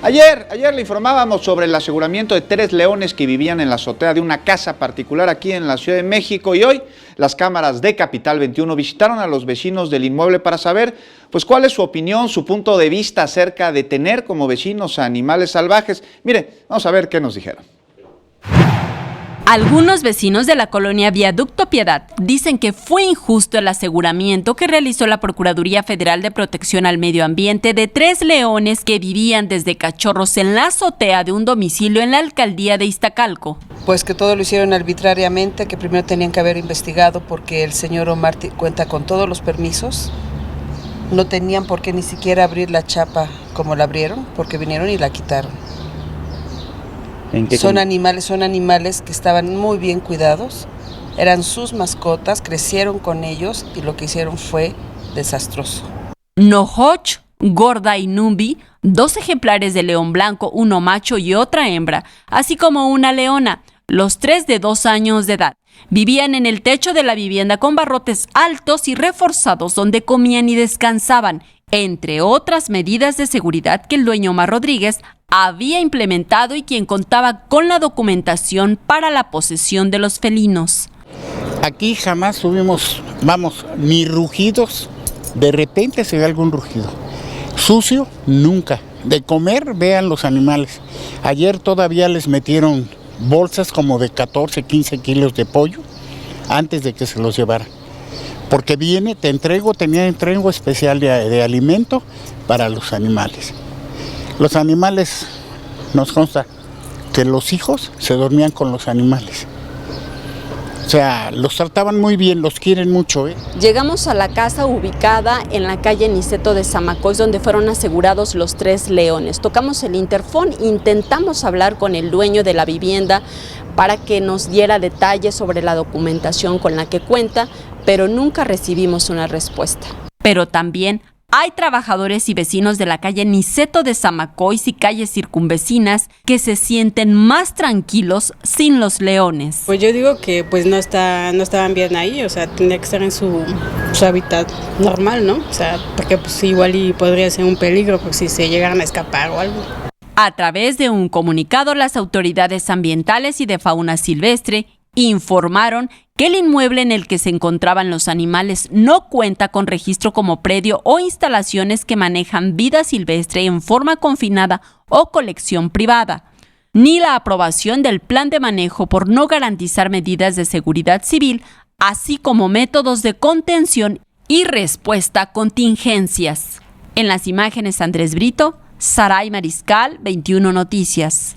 Ayer le informábamos sobre el aseguramiento de 3 leones que vivían en la azotea de una casa particular aquí en la Ciudad de México, y hoy las cámaras de Capital 21 visitaron a los vecinos del inmueble para saber pues cuál es su opinión, su punto de vista acerca de tener como vecinos a animales salvajes. Mire, vamos a ver qué nos dijeron. Algunos vecinos de la colonia Viaducto Piedad dicen que fue injusto el aseguramiento que realizó la Procuraduría Federal de Protección al Medio Ambiente de 3 leones que vivían desde cachorros en la azotea de un domicilio en la alcaldía de Iztacalco. Pues que todo lo hicieron arbitrariamente, que primero tenían que haber investigado porque el señor Omar cuenta con todos los permisos. No tenían por qué ni siquiera abrir la chapa como la abrieron, porque vinieron y la quitaron. Son animales que estaban muy bien cuidados, eran sus mascotas, crecieron con ellos y lo que hicieron fue desastroso. Nohoch, Gorda y Numbi, 2 ejemplares de león blanco, uno macho y otra hembra, así como una leona, los 3 de 2 años de edad. Vivían en el techo de la vivienda con barrotes altos y reforzados donde comían y descansaban, entre otras medidas de seguridad que el dueño Omar Rodríguez había implementado y quien contaba con la documentación para la posesión de los felinos. Aquí jamás tuvimos, ni rugidos, de repente se ve algún rugido. Sucio, nunca. De comer, vean los animales. Ayer todavía les metieron bolsas como de 14, 15 kilos de pollo antes de que se los llevaran. Porque tenía entrego especial de alimento para los animales. Los animales, nos consta que los hijos se dormían con los animales. O sea, los trataban muy bien, los quieren mucho. Llegamos a la casa ubicada en la calle Niceto de Zamacois, donde fueron asegurados los 3 leones. Tocamos el interfón, intentamos hablar con el dueño de la vivienda para que nos diera detalles sobre la documentación con la que cuenta, pero nunca recibimos una respuesta. Pero también hay trabajadores y vecinos de la calle Niceto de Zamacois y calles circunvecinas que se sienten más tranquilos sin los leones. Pues yo digo que pues no estaban bien ahí, o sea, tendría que estar en su hábitat normal, ¿no? O sea, porque pues igual y podría ser un peligro pues, si se llegaran a escapar o algo. A través de un comunicado, las autoridades ambientales y de fauna silvestre informaron que el inmueble en el que se encontraban los animales no cuenta con registro como predio o instalaciones que manejan vida silvestre en forma confinada o colección privada, ni la aprobación del plan de manejo por no garantizar medidas de seguridad civil, así como métodos de contención y respuesta a contingencias. En las imágenes, Andrés Brito, Saray Mariscal, 21 Noticias.